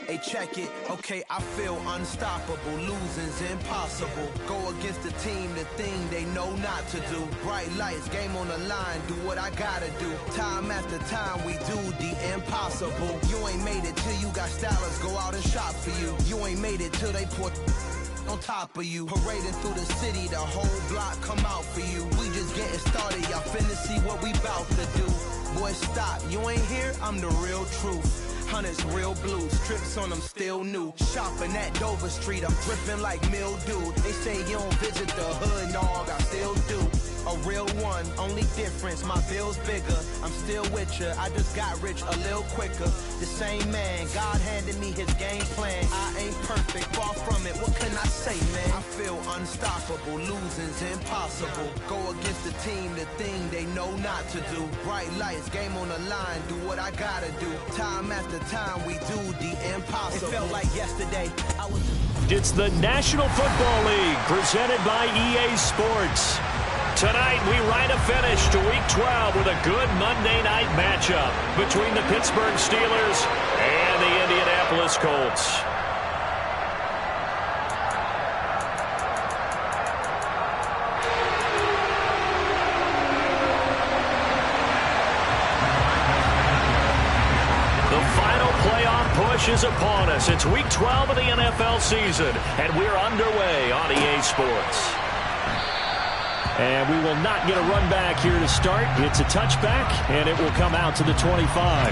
Hey, check it. Okay, I feel unstoppable. Losing's impossible. Go against the team, the thing they know not to do. Bright lights, game on the line. Do what I gotta do. Time after time, we do the impossible. You ain't made it till you got stylists go out and shop for you. You ain't made it till they put on top of you. Parading through the city, the whole block come out for you. We just getting started, y'all finna see what we bout to do. Boy, stop, you ain't here, I'm the real truth. Hunters, real blues, trips on them still new. Shopping at Dover Street, I'm dripping like mildew. They say you don't visit the hood, dog, I still do. A real one, only difference, my bill's bigger. I'm still with ya, I just got rich a little quicker. The same man, God handed me his game plan. I ain't perfect, far from it, what can I say, man? I feel unstoppable, losing's impossible. Go against the team, the thing they know not to do. Bright lights, game on the line, do what I gotta do. Time after time, we do the impossible. It felt like yesterday, I was... It's the National Football League, presented by EA Sports. Tonight, we write a finish to Week 12 with a good Monday night matchup between the Pittsburgh Steelers and the Indianapolis Colts. The final playoff push is upon us. It's Week 12 of the NFL season, and we're underway on EA Sports. And we will not get a run back here to start. It's a touchback, and it will come out to the 25.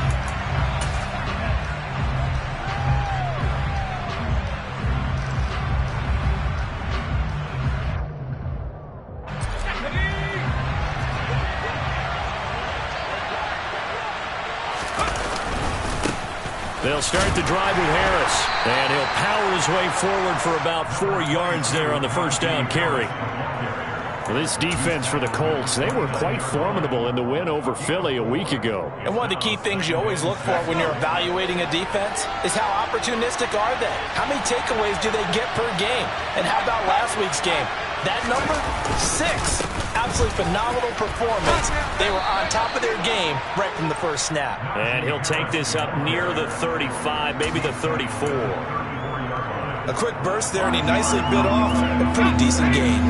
They'll start the drive with Harris, and he'll power his way forward for about 4 yards there on the first down carry. Well, this defense for the Colts, they were quite formidable in the win over Philly a week ago. And one of the key things you always look for when you're evaluating a defense is how opportunistic are they? How many takeaways do they get per game? And how about last week's game? That number, 6. Absolutely phenomenal performance. They were on top of their game right from the first snap. And he'll take this up near the 35, maybe the 34. A quick burst there, and he nicely bit off a pretty decent gain.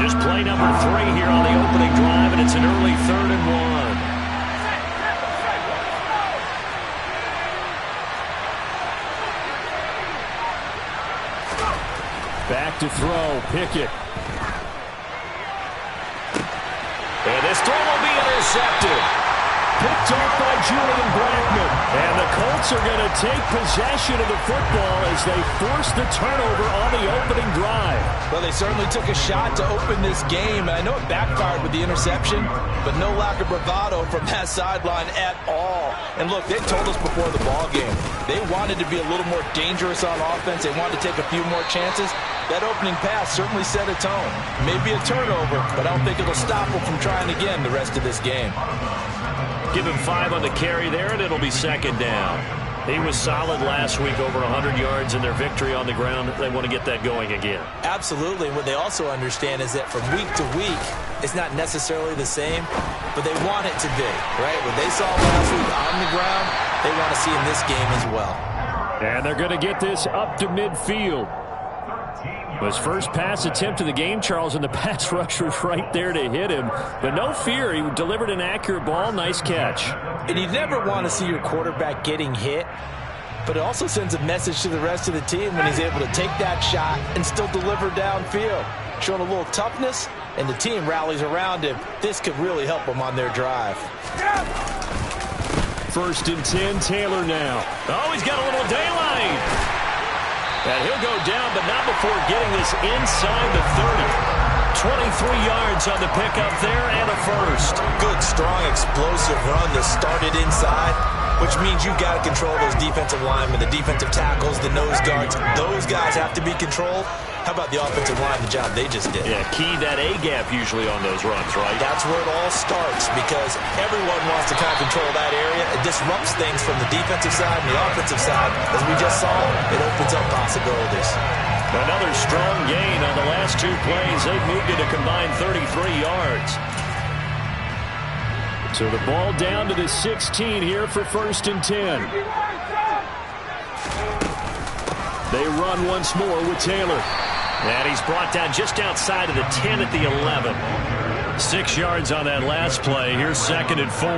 Just play number 3 here on the opening drive, and it's an early 3rd and 1. Back to throw, Pickett. And this throw will be intercepted. Picked off by Julian Blackman. And the Colts are going to take possession of the football as they force the turnover on the opening drive. Well, they certainly took a shot to open this game. I know it backfired with the interception, but no lack of bravado from that sideline at all. And look, they told us before the ball game, they wanted to be a little more dangerous on offense. They wanted to take a few more chances. That opening pass certainly set a tone. Maybe a turnover, but I don't think it'll stop them from trying again the rest of this game. Give him 5 on the carry there, and it'll be 2nd down. He was solid last week, over 100 yards in their victory on the ground. They want to get that going again. Absolutely. What they also understand is that from week to week, it's not necessarily the same, but they want it to be, right? What they saw last week on the ground, they want to see in this game as well. And they're going to get this up to midfield. His first pass attempt of the game, Charles, and the pass rush was right there to hit him. But no fear, he delivered an accurate ball. Nice catch. And you never want to see your quarterback getting hit, but it also sends a message to the rest of the team when he's able to take that shot and still deliver downfield. Showing a little toughness, and the team rallies around him. This could really help them on their drive. 1st and 10, Taylor now. Oh, he's got a little daylight. And he'll go down, but not before getting this inside the 30. 23 yards on the pickup there and a first. Good, strong, explosive run that started inside, which means you've got to control those defensive linemen, the defensive tackles, the nose guards. Those guys have to be controlled. How about the offensive line, the job they just did? Yeah, key that A-gap usually on those runs, right? That's where it all starts, because everyone wants to kind of control that area. It disrupts things from the defensive side and the offensive side. As we just saw, it opens up possibilities. Another strong gain on the last 2 plays. They've moved it a combined 33 yards. So the ball down to the 16 here for 1st and 10. They run once more with Taylor. And he's brought down just outside of the 10 at the 11. 6 yards on that last play. Here's 2nd and 4.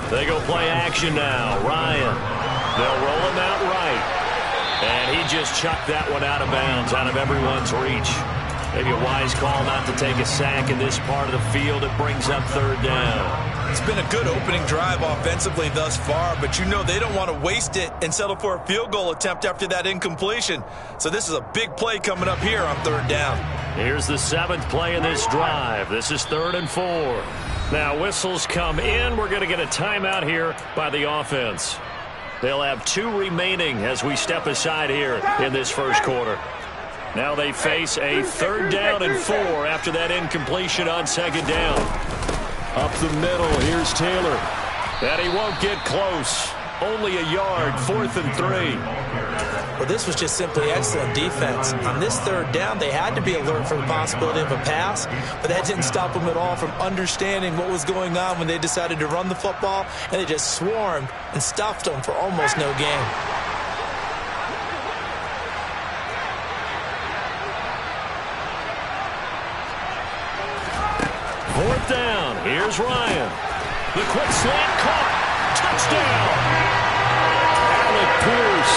They go play action now. Ryan. They'll roll him out right. And he just chucked that one out of bounds, out of everyone's reach. Maybe a wise call not to take a sack in this part of the field. It brings up 3rd down. It's been a good opening drive offensively thus far, but you know they don't want to waste it and settle for a field goal attempt after that incompletion. So this is a big play coming up here on 3rd down. Here's the 7th play in this drive. This is 3rd and 4. Now whistles come in. We're going to get a timeout here by the offense. They'll have 2 remaining as we step aside here in this first quarter. Now they face a 3rd down and 4 after that incompletion on 2nd down. Up the middle, here's Taylor. And he won't get close. Only a yard, 4th and 3. Well, this was just simply excellent defense. On this 3rd down, they had to be alert for the possibility of a pass, but that didn't stop them at all from understanding what was going on when they decided to run the football, and they just swarmed and stuffed them for almost no gain. Fourth down. Here's Ryan. The quick slant caught. Touchdown. Alec Pierce.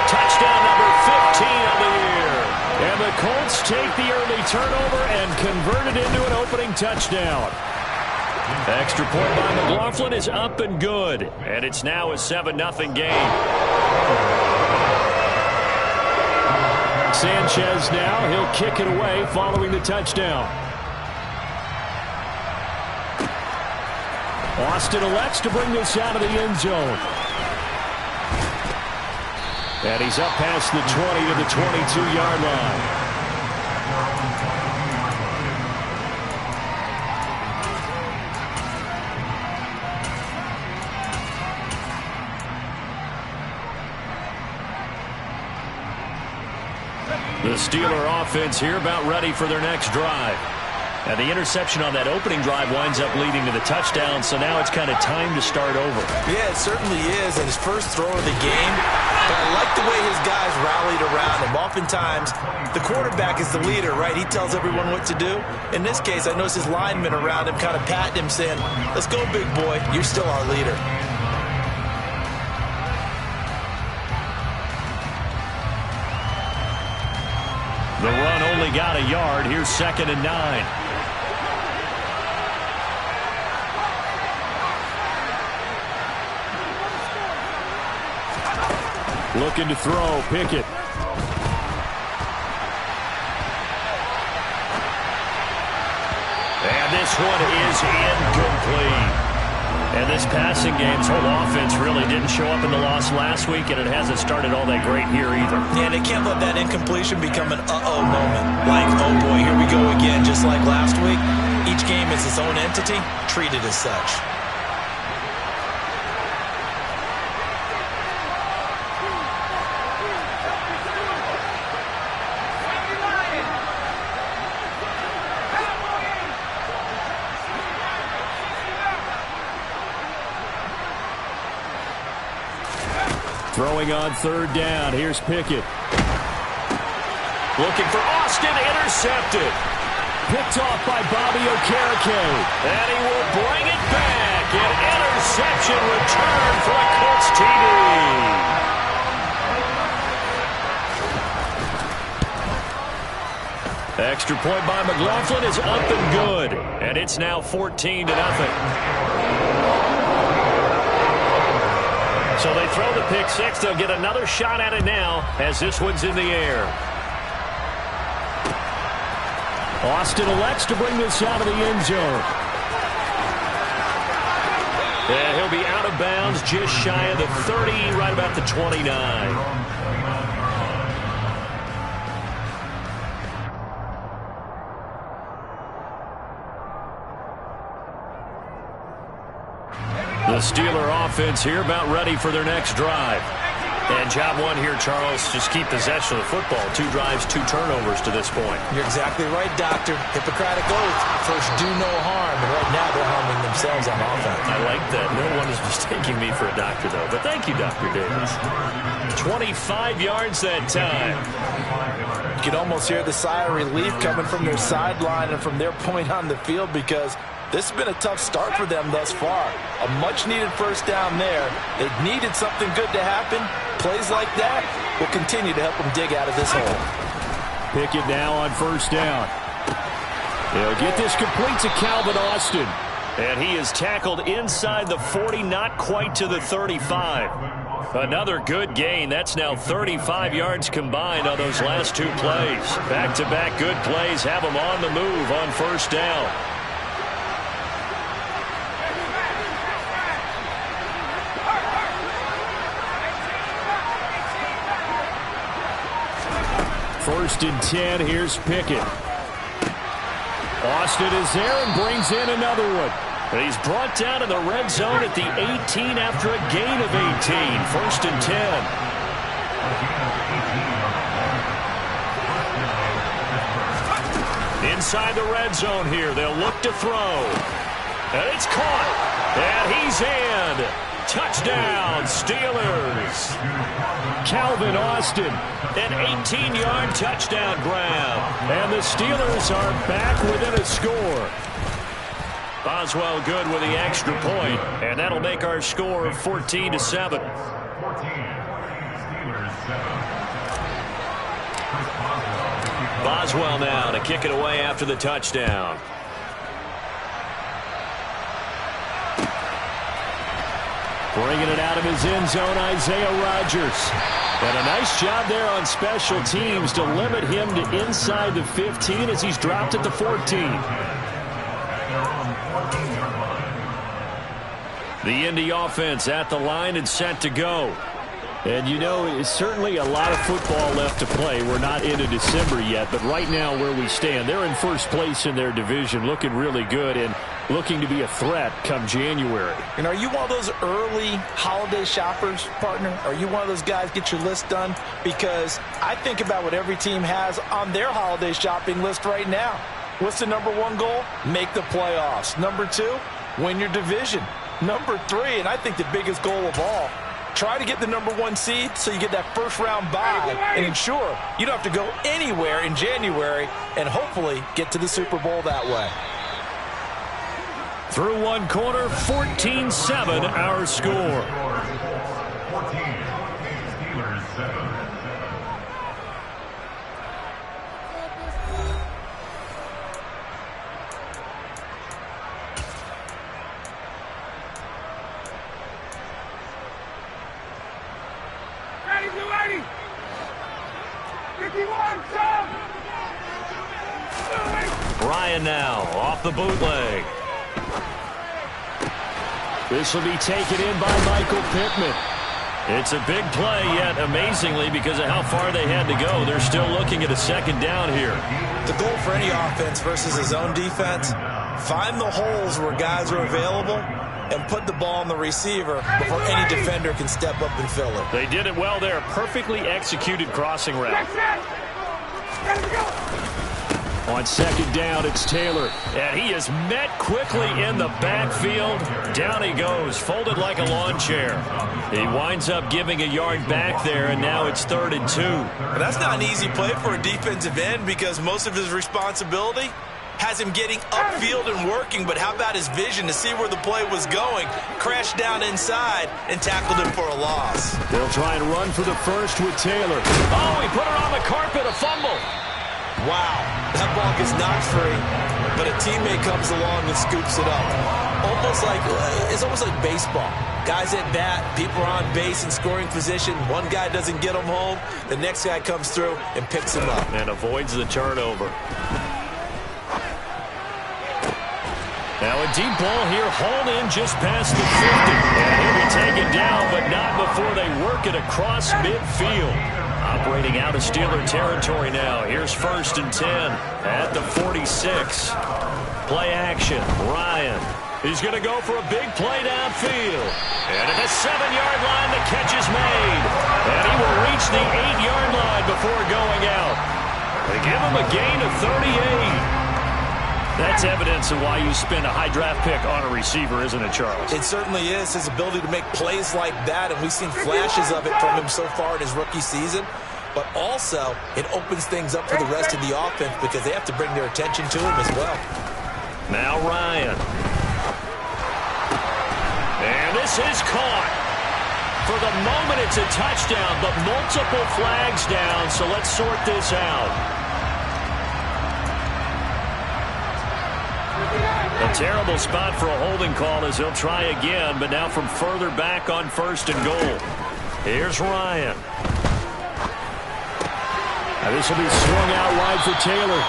Touchdown number 15 of the year. And the Colts take the early turnover and convert it into an opening touchdown. Extra point by McLaughlin is up and good. And it's now a 7-0 game. Sanchez now. He'll kick it away following the touchdown. Austin elects to bring this out of the end zone. And he's up past the 20 to the 22-yard line. The Steeler offense here about ready for their next drive. And the interception on that opening drive winds up leading to the touchdown, so now it's kind of time to start over. Yeah, it certainly is, and his first throw of the game. But I like the way his guys rallied around him. Oftentimes, the quarterback is the leader, right? He tells everyone what to do. In this case, I noticed his linemen around him kind of patting him, saying, "Let's go, big boy. You're still our leader." The run only got a yard. Here's 2nd and 9. Looking to throw, Pickett. And this one is incomplete. And this passing game's whole offense really didn't show up in the loss last week, and it hasn't started all that great here either. Yeah, they can't let that incompletion become an uh-oh moment. Like, oh boy, here we go again, just like last week. Each game is its own entity, treated as such. Throwing on 3rd down. Here's Pickett. Looking for Austin. Intercepted. Picked off by Bobby Okereke. And he will bring it back. An interception return for a Colts TD. Extra point by McLaughlin is up and good. And it's now 14-0. So they throw the pick six. They'll get another shot at it now as this one's in the air. Austin elects to bring this out of the end zone. And he'll be out of bounds just shy of the 30, right about the 29. The Steeler offense here about ready for their next drive. And job one here, Charles, just keep possession of the football. 2 drives, 2 turnovers to this point. You're exactly right, Doctor. Hippocratic oath. First, do no harm. And right now, they're harming themselves. themselves on offense. I like that. No one is mistaking me for a doctor, though. But thank you, Dr. Davis. 25 yards that time. You can almost hear the sigh of relief coming from their sideline and from their point on the field, because this has been a tough start for them thus far. A much-needed first down there. They needed something good to happen. Plays like that will continue to help them dig out of this hole. Pickett now on first down. They'll get this complete to Calvin Austin. And he is tackled inside the 40, not quite to the 35. Another good gain. That's now 35 yards combined on those last two plays. Back-to-back good plays have them on the move on first down. First and 10, here's Pickett. Austin is there and brings in another one. He's brought down in the red zone at the 18 after a gain of 18. First and 10. Inside the red zone here, they'll look to throw. And it's caught. And he's in. Touchdown, Steelers. Calvin Austin, an 18-yard touchdown grab. And the Steelers are back within a score. Boswell good with the extra point, and that'll make our score 14-7. Boswell now to kick it away after the touchdown. Bringing it out of his end zone, Isaiah Rodgers. And a nice job there on special teams to limit him to inside the 15 as he's dropped at the 14. The Indy offense at the line and set to go. And, you know, it's certainly a lot of football left to play. We're not into December yet, but right now where we stand, they're in first place in their division, looking really good and looking to be a threat come January. And are you one of those early holiday shoppers, partner? Are you one of those guys get your list done? Because I think about what every team has on their holiday shopping list right now. What's the number one goal? Make the playoffs. Number two, win your division. Number three, and I think the biggest goal of all, try to get the number one seed so you get that first round bye and ensure you don't have to go anywhere in January and hopefully get to the Super Bowl that way. Through one quarter, 14-7 our score. Ryan now off the bootleg. This will be taken in by Michael Pittman. It's a big play, yet amazingly, because of how far they had to go, they're still looking at a second down here. The goal for any offense versus his own defense, find the holes where guys are available and put the ball on the receiver before any defender can step up and fill it. They did it well there. Perfectly executed crossing route. On second down, it's Taylor. And he is met quickly in the backfield. Down he goes, folded like a lawn chair. He winds up giving a yard back there, and now it's 3rd and 2. That's not an easy play for a defensive end because most of his responsibility has him getting upfield and working, but how about his vision to see where the play was going? Crashed down inside and tackled him for a loss. They'll try and run for the first with Taylor. Oh, he put it on the carpet, a fumble. Wow, that ball gets knocked free, but a teammate comes along and scoops it up. It's almost like baseball. Guys at bat, people are on base in scoring position. One guy doesn't get them home, the next guy comes through and picks him up. And avoids the turnover. Now a deep ball here, hauled in just past the 50. And he'll be taken down, but not before they work it across midfield. Operating out of Steeler territory now. Here's 1st and 10 at the 46. Play action. Ryan. He's going to go for a big play downfield. And at the 7-yard line, the catch is made. And he will reach the 8-yard line before going out. They give him a gain of 38. That's evidence of why you spend a high draft pick on a receiver, isn't it, Charles? It certainly is, his ability to make plays like that, and we've seen flashes of it from him so far in his rookie season. But also, it opens things up for the rest of the offense because they have to bring their attention to him as well. Now Ryan. And this is caught. For the moment, it's a touchdown, but multiple flags down, so let's sort this out. A terrible spot for a holding call as he'll try again, but now from further back on 1st and goal. Here's Ryan. Now this will be swung out wide for Taylor.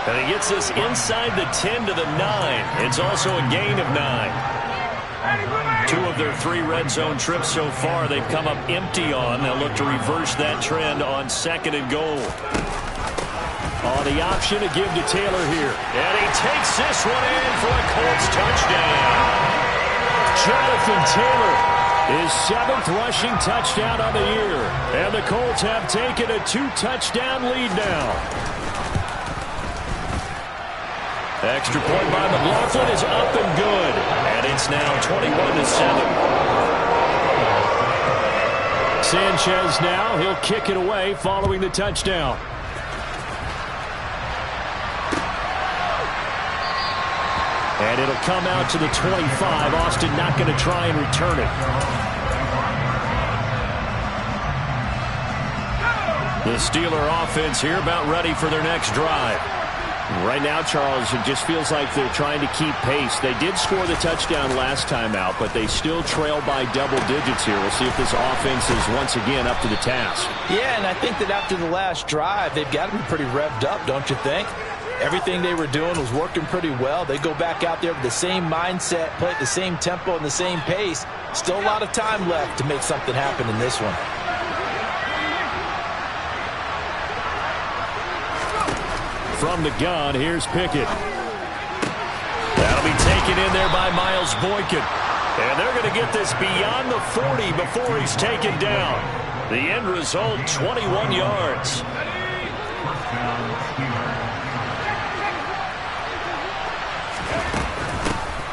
And he gets this inside the 10 to the 9. It's also a gain of 9. 2 of their 3 red zone trips so far they've come up empty on. They'll look to reverse that trend on 2nd and goal. Oh, the option to give to Taylor here. And he takes this one in for a Colts touchdown. Jonathan Taylor, his 7th rushing touchdown on the year. And the Colts have taken a 2-touchdown lead now. Extra point by McLaughlin is up and good. And it's now 21-7. Sanchez now, he'll kick it away following the touchdown. And it'll come out to the 25. Austin not going to try and return it. The Steeler offense here about ready for their next drive. Right now, Charles, it just feels like they're trying to keep pace. They did score the touchdown last time out, but they still trail by double digits here. We'll see if this offense is once again up to the task. Yeah, and I think that after the last drive, they've got to be pretty revved up, don't you think? Everything they were doing was working pretty well. They go back out there with the same mindset, play at the same tempo and the same pace. Still a lot of time left to make something happen in this one. From the gun, here's Pickett. That'll be taken in there by Miles Boykin. And they're going to get this beyond the 40 before he's taken down. The end result, 21 yards.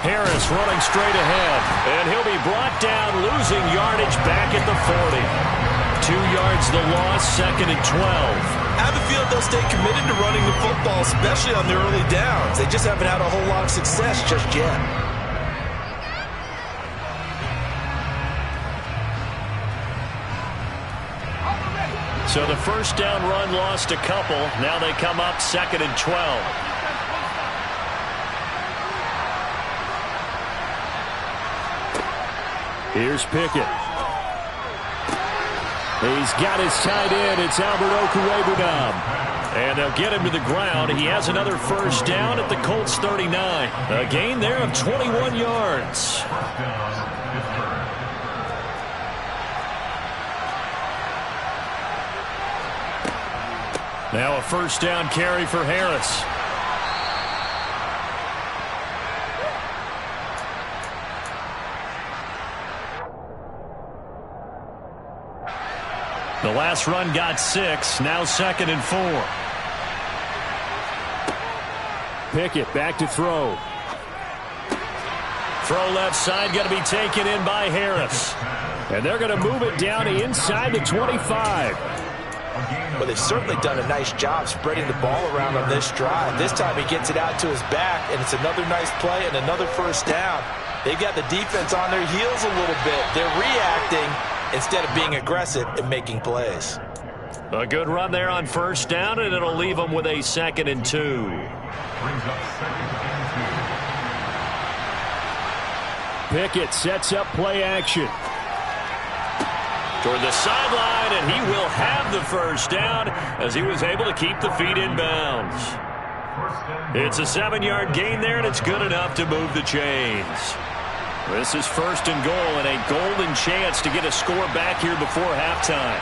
Harris running straight ahead, and he'll be brought down, losing yardage back at the 40. 2 yards the loss, 2nd and 12. I have a feeling they'll stay committed to running the football, especially on the early downs. They just haven't had a whole lot of success just yet. So the first down run lost a couple. Now they come up 2nd and 12. Here's Pickett. He's got his tight end. It's Albert Okwuegbunam. And they'll get him to the ground. He has another first down at the Colts 39. A gain there of 21 yards. Now a first down carry for Harris. The last run got 6. Now 2nd and 4. Pickett back to throw. Throw left side, going to be taken in by Harris. And they're going to move it down inside the 25. Well, they've certainly done a nice job spreading the ball around on this drive. This time he gets it out to his back, and it's another nice play and another first down. They've got the defense on their heels a little bit. They're reacting instead of being aggressive and making plays. A good run there on first down, and it'll leave them with a 2nd and 2. Pickett sets up play action. Toward the sideline, and he will have the first down as he was able to keep the feet in bounds. It's a 7-yard gain there, and it's good enough to move the chains. This is 1st and goal, and a golden chance to get a score back here before halftime.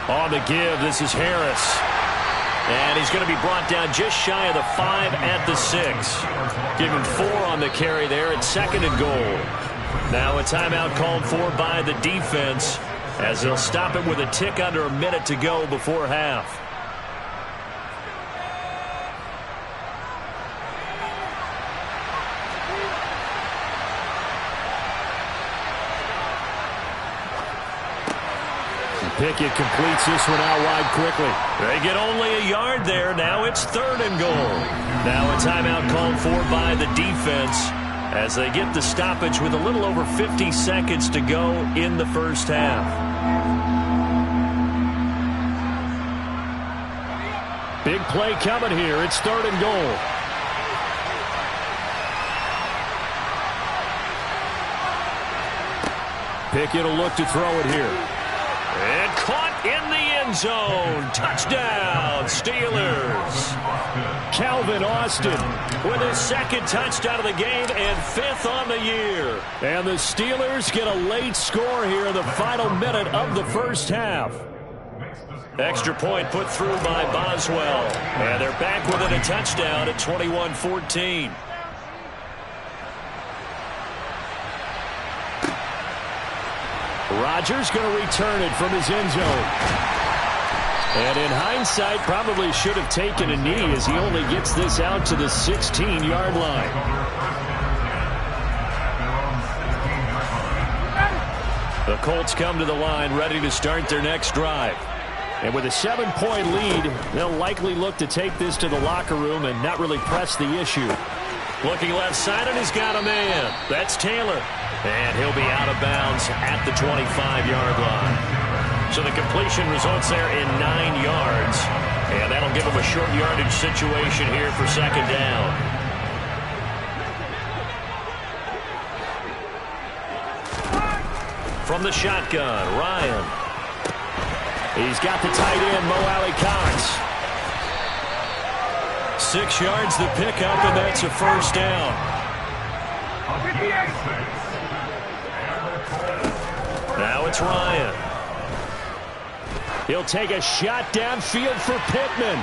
On the give, this is Harris. And he's going to be brought down just shy of the 5 at the 6. Give him 4 on the carry there at 2nd and goal. Now a timeout called for by the defense. as they'll stop it with a tick under a minute to go before half. Pickett completes this one out wide quickly. They get only a yard there. Now it's 3rd and goal. Now a timeout called for by the defense as they get the stoppage with a little over 50 seconds to go in the first half. Big play coming here. It's 3rd and goal. Pickett will look to throw it here. And caught in the end zone. Touchdown, Steelers. Calvin Austin with his 2nd touchdown of the game and 5th on the year. And the Steelers get a late score here in the final minute of the first half. Extra point put through by Boswell. And they're back within a touchdown at 21-14. Rodgers going to return it from his end zone. And in hindsight, probably should have taken a knee as he only gets this out to the 16-yard line. The Colts come to the line ready to start their next drive. And with a 7-point lead, they'll likely look to take this to the locker room and not really press the issue. Looking left side, and he's got a man. That's Taylor. And he'll be out of bounds at the 25-yard line. So the completion results there in 9 yards. And that'll give him a short yardage situation here for 2nd down. From the shotgun, Ryan. He's got the tight end, Mo Alley-Cox. 6 yards the pickup, and that's a first down. Now it's Ryan. He'll take a shot downfield for Pittman.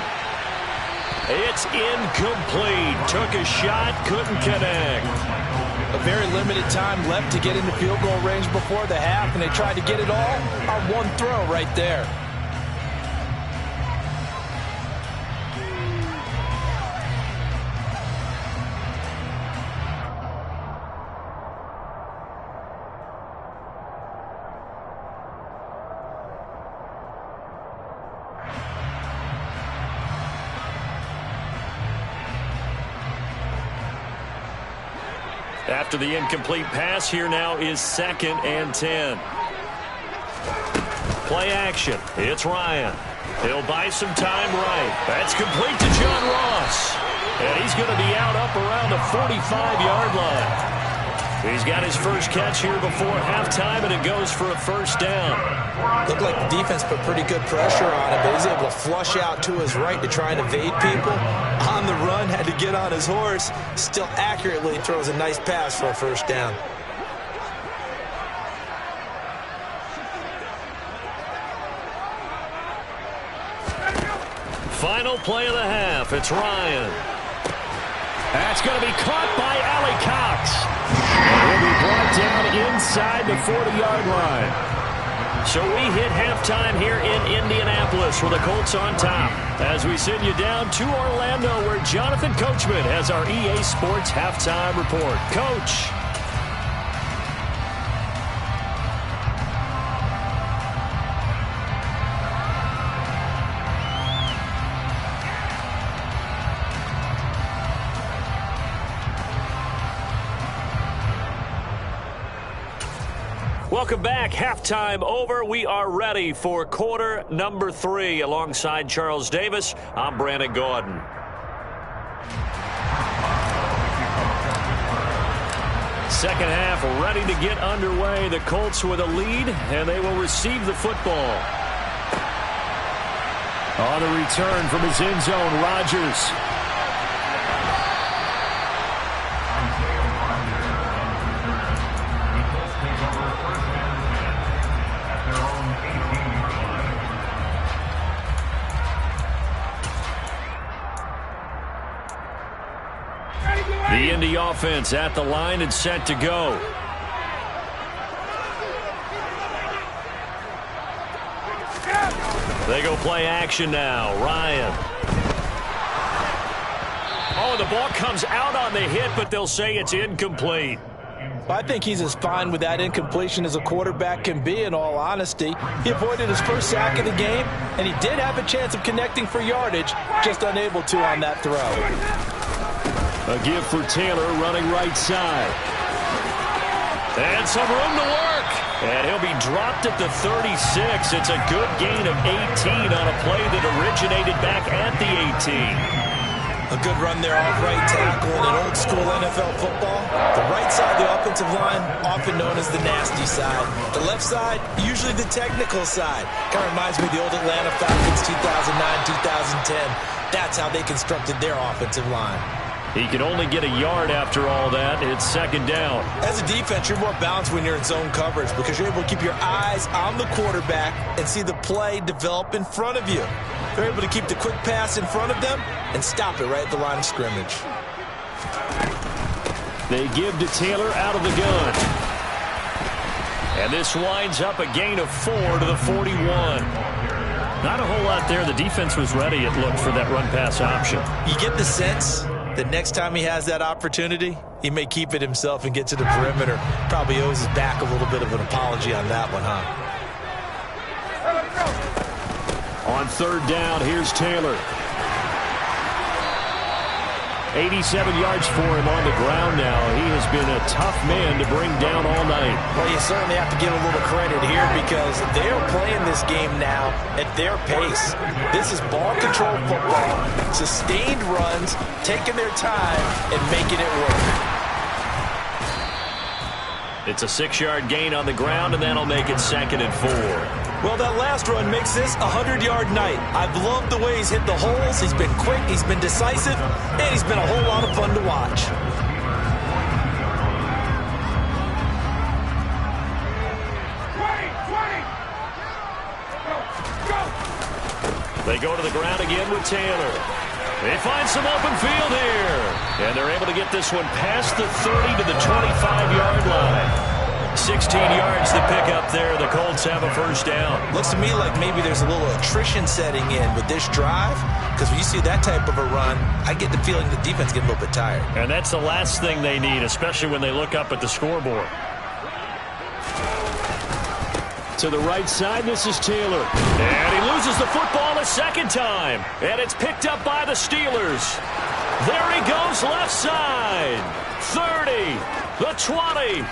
It's incomplete. Took a shot, couldn't connect. A very limited time left to get into field goal range before the half, and they tried to get it all on one throw right there. After the incomplete pass, here now is 2nd and 10. Play action. It's Ryan. He'll buy some time right. That's complete to John Ross. And he's going to be out up around the 45-yard line. He's got his first catch here before halftime, and it goes for a first down. Looked like the defense put pretty good pressure on him, but he's able to flush out to his right to try and evade people. On the run, had to get on his horse. Still accurately throws a nice pass for a first down. Final play of the half. It's Ryan. That's going to be caught by Alley-Cox. And he'll be brought down inside the 40-yard line. So we hit halftime here in Indianapolis with the Colts on top. As we send you down to Orlando, where Jonathan Coachman has our EA Sports halftime report. Coach. Welcome back. Halftime over. We are ready for quarter number 3. Alongside Charles Davis, I'm Brandon Gordon. Second half ready to get underway. The Colts with a lead, and they will receive the football. On the return from his end zone, Rodgers. The Indy offense at the line and set to go. They go play action now. Ryan. Oh, the ball comes out on the hit, but they'll say it's incomplete. I think he's as fine with that incompletion as a quarterback can be, in all honesty. He avoided his first sack of the game, and he did have a chance of connecting for yardage, just unable to on that throw. A give for Taylor running right side. And some room to work. And he'll be dropped at the 36. It's a good gain of 18 on a play that originated back at the 18. A good run there off right tackle in an old-school NFL football. The right side of the offensive line, often known as the nasty side. The left side, usually the technical side. Kind of reminds me of the old Atlanta Falcons 2009-2010. That's how they constructed their offensive line. He can only get a yard after all that. It's second down. As a defense, you're more balanced when you're in zone coverage because you're able to keep your eyes on the quarterback and see the play develop in front of you. They're able to keep the quick pass in front of them and stop it right at the line of scrimmage. They give to Taylor out of the gun. And this winds up a gain of 4 to the 41. Not a whole lot there. The defense was ready, it looked, for that run-pass option. You get the sense that next time he has that opportunity, he may keep it himself and get to the perimeter. Probably owes his back a little bit of an apology on that one, huh? On third down, here's Taylor. 87 yards for him on the ground now. He has been a tough man to bring down all night. Well, you certainly have to give a little credit here because they're playing this game now at their pace. This is ball control football, sustained runs, taking their time and making it work. It's a 6-yard gain on the ground, and that'll make it 2nd and 4. Well, that last run makes this a 100-yard night. I've loved the way he's hit the holes. He's been quick, he's been decisive, and he's been a whole lot of fun to watch. They go to the ground again with Taylor. They find some open field here. And they're able to get this one past the 30 to the 25-yard line. 16 yards to pick up there. The Colts have a first down. Looks to me like maybe there's a little attrition setting in with this drive, because when you see that type of a run, I get the feeling the defense getting a little bit tired. And that's the last thing they need, especially when they look up at the scoreboard. To the right side, this is Taylor. And he loses the football a second time. And it's picked up by the Steelers. There he goes left side. 30, the 20.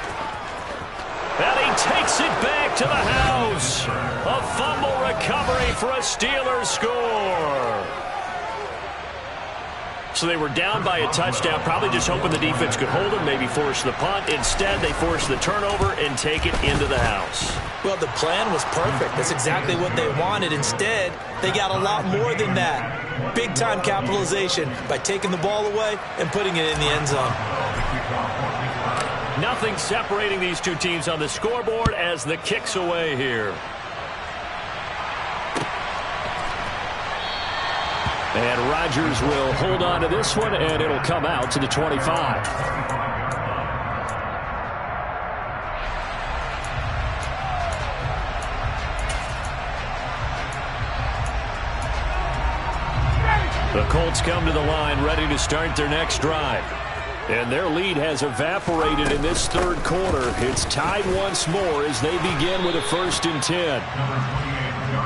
And he takes it back to the house. A fumble recovery for a Steelers score. So they were down by a touchdown, probably just hoping the defense could hold them, maybe force the punt. Instead, they force the turnover and take it into the house. Well, the plan was perfect. That's exactly what they wanted. Instead, they got a lot more than that. Big-time capitalization by taking the ball away and putting it in the end zone. Nothing separating these two teams on the scoreboard as the kick's away here. And Rodgers will hold on to this one, and it'll come out to the 25. The Colts come to the line ready to start their next drive. And their lead has evaporated in this third quarter. It's tied once more as they begin with a 1st and 10.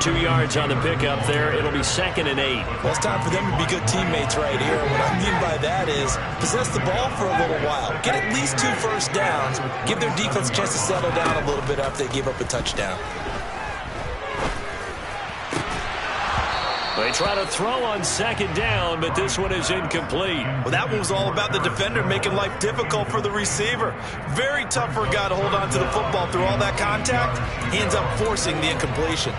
2 yards on the pickup there. It'll be 2nd and 8. Well, it's time for them to be good teammates right here. What I mean by that is possess the ball for a little while. Get at least 2 first downs. Give their defense a chance to settle down a little bit after they give up a touchdown. They try to throw on 2nd down, but this one is incomplete. Well, that one was all about the defender making life difficult for the receiver. Very tough for a guy to hold on to the football through all that contact. He ends up forcing the incompletion.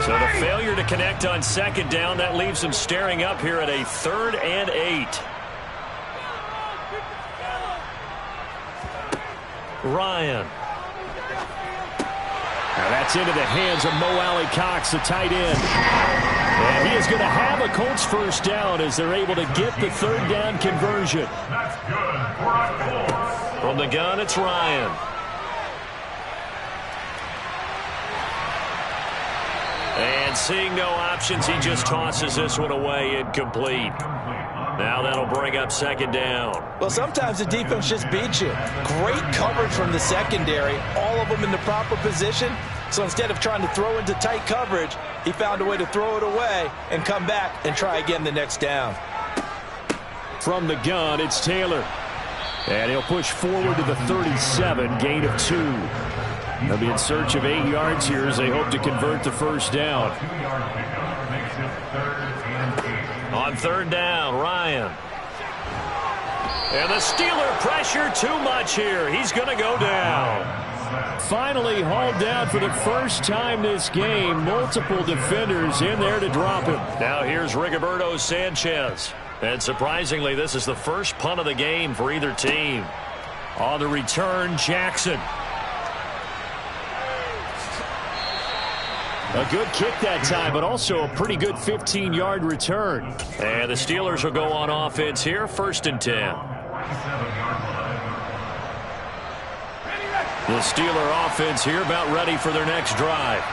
So the failure to connect on 2nd down, that leaves them staring up here at a 3rd and 8. Ryan. Now that's into the hands of Mo Alley-Cox, the tight end. And he is going to have a Colts first down as they're able to get the 3rd down conversion. From the gun, it's Ryan. And seeing no options, he just tosses this one away incomplete. Now that'll bring up second down. Well, sometimes the defense just beats you. Great coverage from the secondary, all of them in the proper position. So instead of trying to throw into tight coverage, he found a way to throw it away and come back and try again the next down. From the gun, it's Taylor. And he'll push forward to the 37, gain of 2. They'll be in search of 8 yards here as they hope to convert the first down. On third down, Ryan. And the Steeler pressure too much here. He's going to go down. Finally hauled down for the first time this game. Multiple defenders in there to drop him. Now here's Rigoberto Sanchez. And surprisingly, this is the first punt of the game for either team. On the return, Jackson. A good kick that time, but also a pretty good 15-yard return. And the Steelers will go on offense here, 1st and 10. The Steeler offense here about ready for their next drive.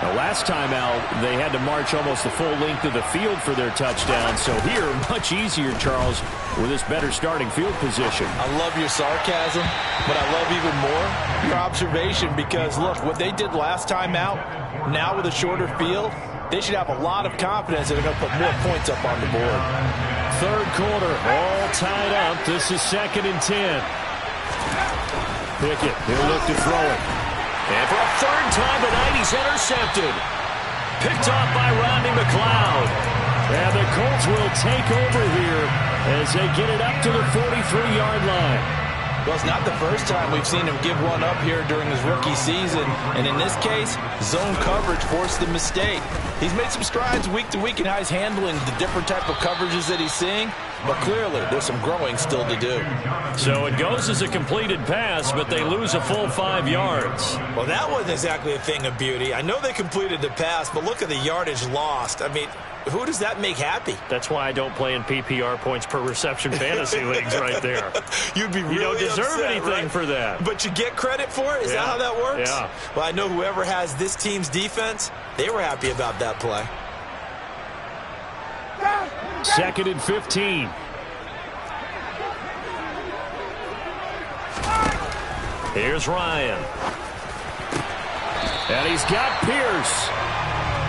Now, last time out, they had to march almost the full length of the field for their touchdown. So here, much easier, Charles, with this better starting field position. I love your sarcasm, but I love even more your observation because, look, what they did last time out, now with a shorter field, they should have a lot of confidence that they're going to put more points up on the board. Third quarter, all tied up. This is 2nd and 10. Pickett, he'll look to throw it. And for a third time tonight, he's intercepted. Picked off by Rodney McLeod. And the Colts will take over here as they get it up to the 43-yard line. Well, it's not the first time we've seen him give one up here during his rookie season. And in this case, zone coverage forced the mistake. He's made some strides week to week in how he's handling the different type of coverages that he's seeing. But clearly, there's some growing still to do. So it goes as a completed pass, but they lose a full 5 yards. Well, that wasn't exactly a thing of beauty. I know they completed the pass, but look at the yardage lost. I mean, who does that make happy? That's why I don't play in PPR points per reception fantasy leagues right there. You'd be really You don't deserve upset, anything right? for that. But you get credit for it? Is that how that works? Yeah. Well, I know whoever has this team's defense, they were happy about that play. 2nd and 15. Here's Ryan. And he's got Pierce.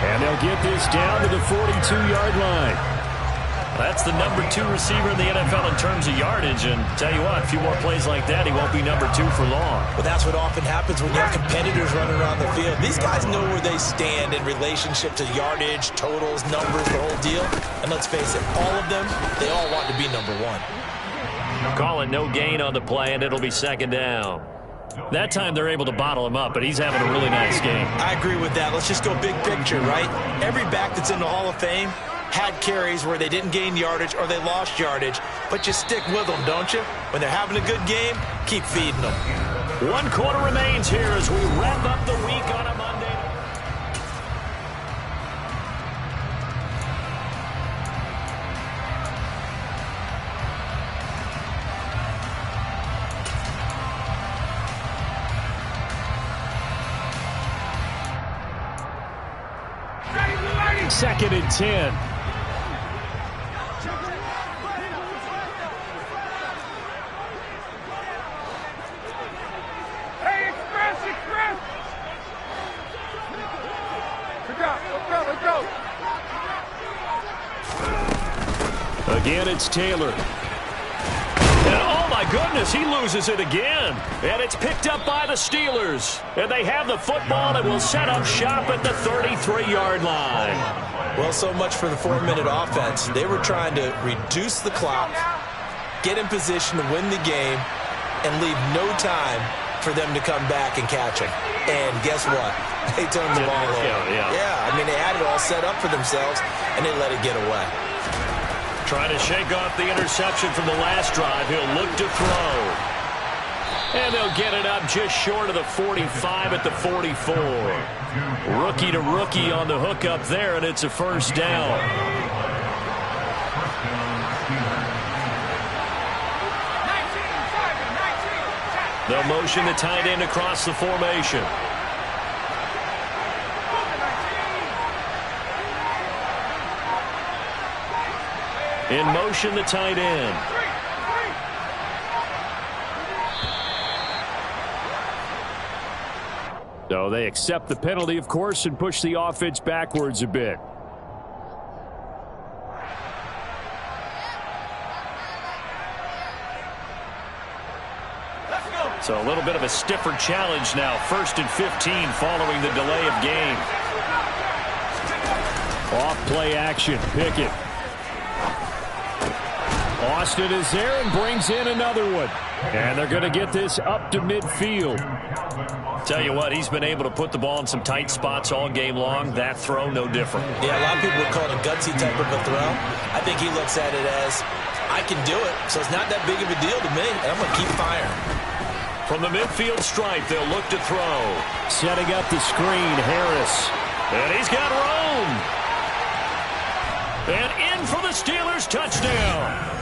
And they'll get this down to the 42-yard line. That's the number 2 receiver in the NFL in terms of yardage. And tell you what, a few more plays like that, he won't be number 2 for long. Well, that's what often happens when you have competitors running around the field. These guys know where they stand in relationship to yardage, totals, numbers, the whole deal. And let's face it, all of them, they all want to be number 1. Call it no gain on the play, and it'll be 2nd down. That time they're able to bottle him up, but he's having a really nice game. I agree with that. Let's just go big picture, right? Every back that's in the Hall of Fame had carries where they didn't gain yardage or they lost yardage, but you stick with them, don't you? When they're having a good game, keep feeding them. 1 quarter remains here as we wrap up the week on a Monday. Second and 10. Hey, Express! Let's go! Again, it's Taylor. And oh my goodness, he loses it again. And it's picked up by the Steelers. And they have the football and will set up shop at the 33-yard line. Well, so much for the 4-minute offense. They were trying to reduce the clock, get in position to win the game, and leave no time for them to come back and catch it. And guess what? They turned the ball over. Yeah, I mean, they had it all set up for themselves, and they let it get away. Trying to shake off the interception from the last drive. He'll look to throw. And they'll get it up just short of the 45 at the 44. Rookie to rookie on the hook up there, and it's a first down. They'll motion the tight end across the formation. In motion, the tight end. So they accept the penalty, of course, and push the offense backwards a bit. So a little bit of a stiffer challenge now. 1st and 15 following the delay of game. Off play action. Pickett. Austin is there and brings in another one. And they're going to get this up to midfield. Tell you what, he's been able to put the ball in some tight spots all game long. That throw, no different. Yeah, a lot of people would call it a gutsy type of a throw. I think he looks at it as, I can do it, so it's not that big of a deal to me, and I'm going to keep firing. From the midfield stripe, they'll look to throw. Setting up the screen, Harris. And he's got room. And in for the Steelers, touchdown.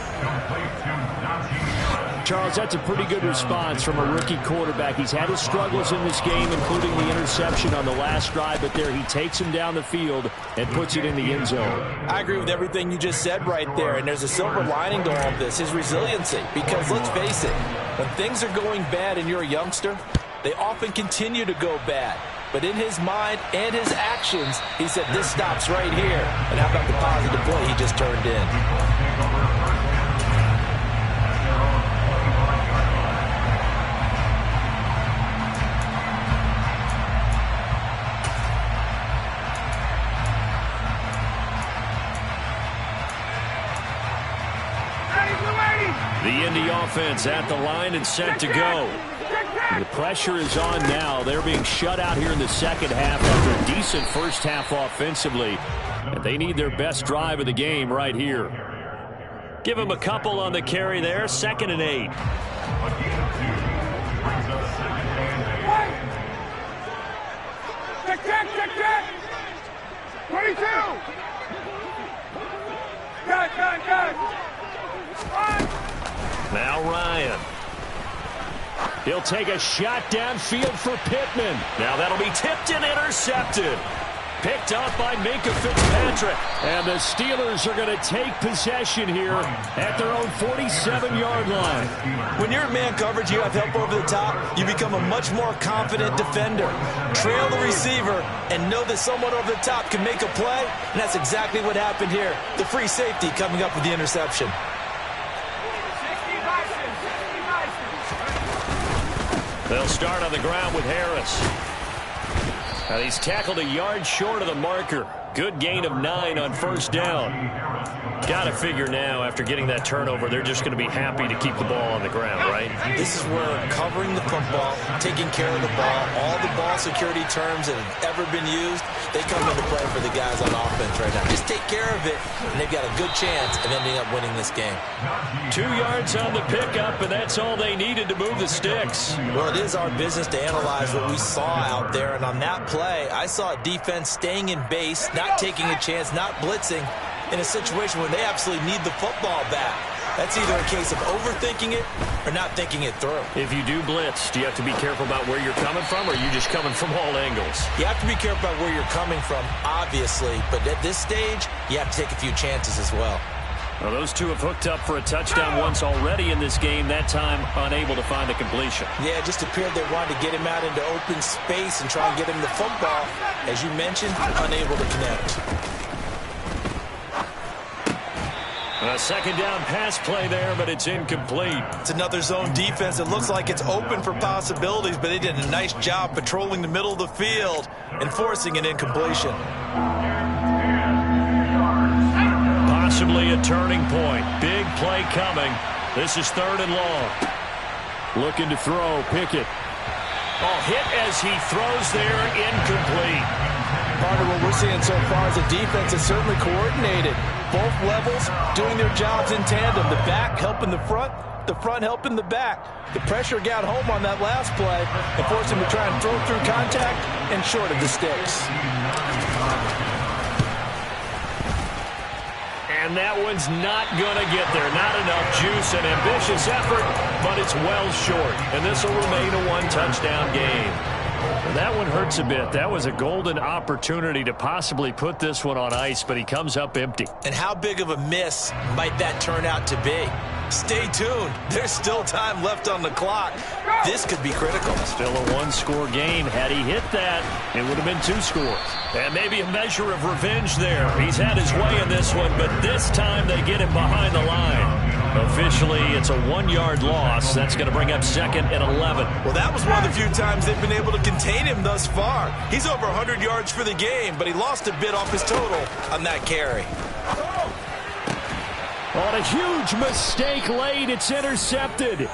Charles, that's a pretty good response from a rookie quarterback. He's had his struggles in this game, including the interception on the last drive, but there he takes him down the field and puts it in the end zone. I agree with everything you just said right there, and there's a silver lining to all of this, his resiliency. Because let's face it, when things are going bad and you're a youngster, they often continue to go bad. But in his mind and his actions, he said, this stops right here. And how about the positive play he just turned in? The Indy offense at the line and set to go. The pressure is on now. They're being shut out here in the second half after a decent first half offensively. And they need their best drive of the game right here. Give them a couple on the carry there. 2nd and 8. Check. 22. Got. Now Ryan. He'll take a shot downfield for Pittman. Now that'll be tipped and intercepted. Picked up by Minkah Fitzpatrick. And the Steelers are going to take possession here at their own 47-yard line. When you're in man coverage, you have help over the top, you become a much more confident defender. Trail the receiver and know that someone over the top can make a play, and that's exactly what happened here. The free safety coming up with the interception. They'll start on the ground with Harris. And he's tackled a yard short of the marker. Good gain of 9 on 1st down. Got to figure now, after getting that turnover, they're just going to be happy to keep the ball on the ground, right? This is where covering the football, taking care of the ball, all the ball security terms that have ever been used, they come into play for the guys on offense right now. Just take care of it, and they've got a good chance of ending up winning this game. 2 yards on the pickup, and that's all they needed to move the sticks. Well, it is our business to analyze what we saw out there, and on that play, I saw a defense staying in base, not taking a chance, not blitzing, in a situation where they absolutely need the football back. That's either a case of overthinking it or not thinking it through. If you do blitz, do you have to be careful about where you're coming from, or are you just coming from all angles? You have to be careful about where you're coming from, obviously, but at this stage, you have to take a few chances as well. Well, those two have hooked up for a touchdown once already in this game, that time unable to find the completion. Yeah, it just appeared they wanted to get him out into open space and try and get him the football. As you mentioned, unable to connect. A 2nd down pass play there, but it's incomplete. It's another zone defense. It looks like it's open for possibilities, but they did a nice job patrolling the middle of the field and forcing an incompletion. Possibly a turning point. Big play coming. This is 3rd and long. Looking to throw, Pickett. Oh, hit as he throws there, incomplete. Part of what we're seeing so far is the defense is certainly coordinated. Both levels doing their jobs in tandem. The back helping the front helping the back. The pressure got home on that last play and forced him to try and throw through contact and short of the sticks. And that one's not going to get there. Not enough juice. An ambitious effort, but it's well short. And this will remain a 1-touchdown game. Well, that one hurts a bit. That was a golden opportunity to possibly put this one on ice, but he comes up empty. And how big of a miss might that turn out to be? Stay tuned. There's still time left on the clock. This could be critical. Still a one-score game. Had he hit that, it would have been 2 scores. And maybe a measure of revenge there. He's had his way in this one, but this time they get him behind the line. Officially, it's a 1-yard loss. That's going to bring up 2nd and 11. Well, that was one of the few times they've been able to contain him thus far. He's over 100 yards for the game, but he lost a bit off his total on that carry. On a huge mistake late, it's intercepted.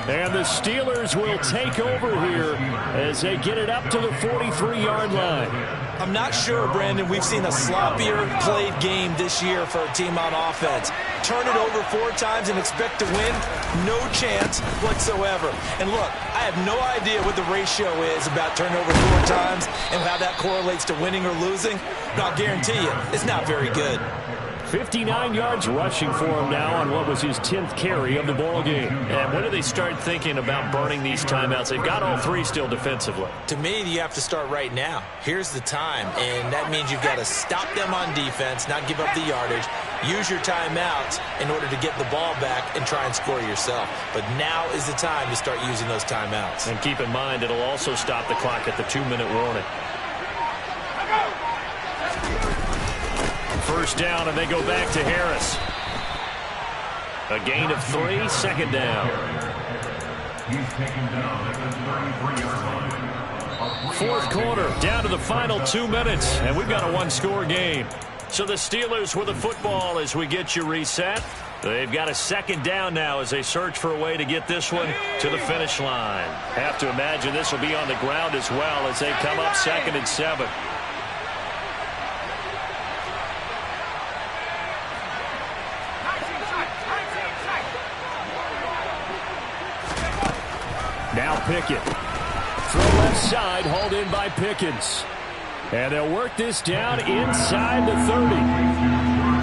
And the Steelers will take over here as they get it up to the 43-yard line. I'm not sure, Brandon, we've seen a sloppier played game this year for a team on offense. Turn it over 4 times and expect to win? No chance whatsoever. And look, I have no idea what the ratio is about turnover 4 times and how that correlates to winning or losing. But I'll guarantee you, it's not very good. 59 yards rushing for him now on what was his 10th carry of the ball game. And when do they start thinking about burning these timeouts? They've got all 3 still defensively. To me, you have to start right now. Here's the time, and that means you've got to stop them on defense, not give up the yardage, use your timeouts in order to get the ball back and try and score yourself. But now is the time to start using those timeouts. And keep in mind, it'll also stop the clock at the 2-minute warning. First down, and they go back to Harris. A gain of 3, 2nd down. He's taken down at the 33-yard line. 4th quarter, down to the final 2 minutes, and we've got a 1-score game. So the Steelers with the football as we get you reset. They've got a 2nd down now as they search for a way to get this one to the finish line. Have to imagine this will be on the ground as well as they come up 2nd and 7. Now Pickett. Throw left side, hauled in by Pickens. And they'll work this down inside the 30.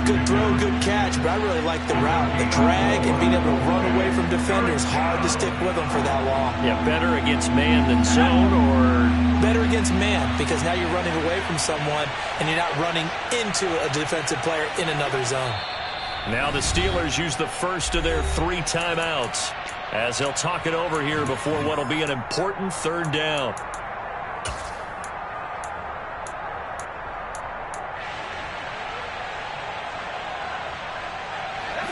Good throw, good catch, but I really like the route. The drag and being able to run away from defenders, hard to stick with them for that long. Yeah, better against man than zone, or better against man, because now you're running away from someone and you're not running into a defensive player in another zone. Now the Steelers use the first of their 3 timeouts as they'll talk it over here before what will be an important 3rd down.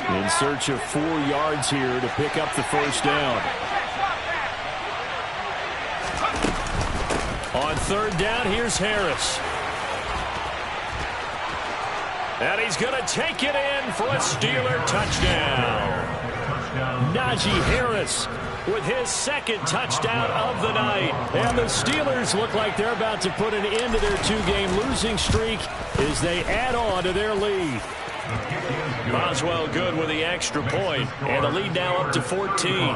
In search of 4 yards here to pick up the first down. On 3rd down, here's Harris. And he's going to take it in for a Steeler touchdown. Najee Harris with his 2nd touchdown of the night. And the Steelers look like they're about to put an end to their 2-game losing streak as they add on to their lead. Boswell good with the extra point, and the lead now up to 14. 21.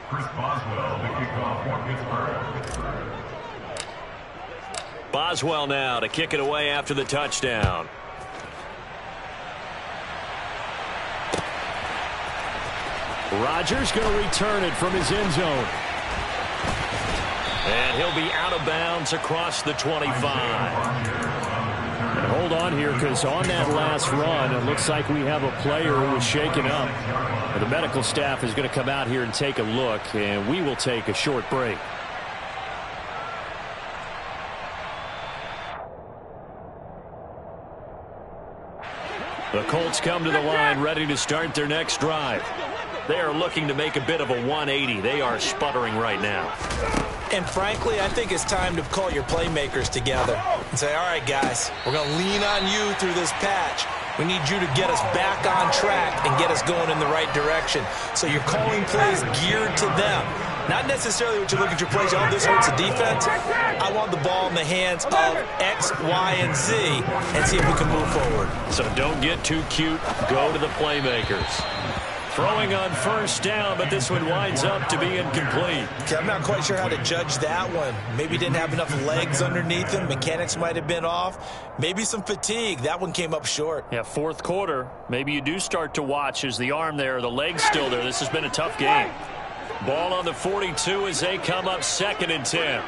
Chris Boswell, the kickoff for Pittsburgh. Boswell now to kick it away after the touchdown. Rodgers going to return it from his end zone. And he'll be out of bounds across the 25. And hold on here, because on that last run, it looks like we have a player who was shaken up. And the medical staff is going to come out here and take a look, and we will take a short break. The Colts come to the line ready to start their next drive. They are looking to make a bit of a 180. They are sputtering right now. And frankly, I think it's time to call your playmakers together and say, all right, guys, we're going to lean on you through this patch. We need you to get us back on track and get us going in the right direction. So you're calling plays geared to them. Not necessarily what you look at your plays, oh, this hurts the defense. I want the ball in the hands of X, Y, and Z and see if we can move forward. So don't get too cute. Go to the playmakers. Throwing on first down, but this one winds up to be incomplete. Okay, I'm not quite sure how to judge that one. Maybe didn't have enough legs underneath him. Mechanics might have been off. Maybe some fatigue. That one came up short. Yeah, 4th quarter. Maybe you do start to watch as the arm there, the leg's still there. This has been a tough game. Ball on the 42 as they come up 2nd and 10.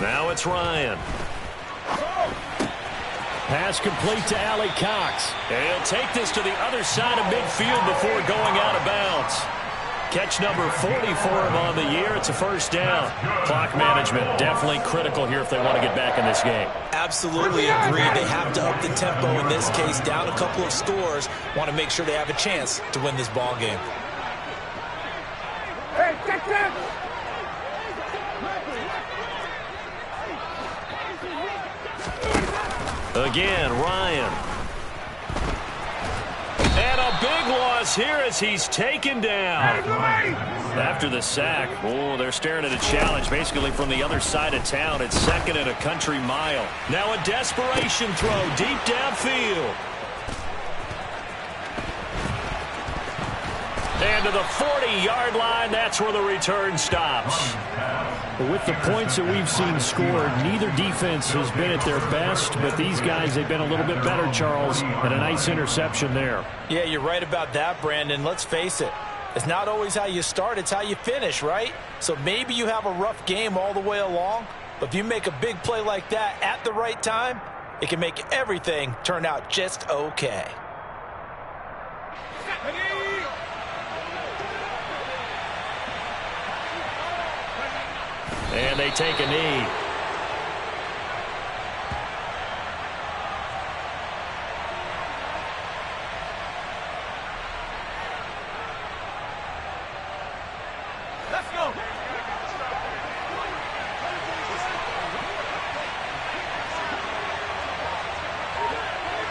Now it's Ryan. Pass complete to Allie Cox. And he'll take this to the other side of midfield before going out of bounds. Catch number 40 for him on the year. It's a first down. Clock management definitely critical here if they want to get back in this game. Absolutely agreed. They have to up the tempo in this case. Down a couple of scores. Want to make sure they have a chance to win this ball game. Hey, check that! Again, Ryan. And a big loss here as he's taken down. After the sack, oh, they're staring at a challenge basically from the other side of town. It's 2nd and a country mile. Now a desperation throw deep downfield. And to the 40-yard line, that's where the return stops. With the points that we've seen scored, neither defense has been at their best, but these guys, they've been a little bit better, Charles, and a nice interception there. Yeah, you're right about that, Brandon. Let's face it. It's not always how you start, it's how you finish, right? So maybe you have a rough game all the way along, but if you make a big play like that at the right time, it can make everything turn out just okay. And they take a knee.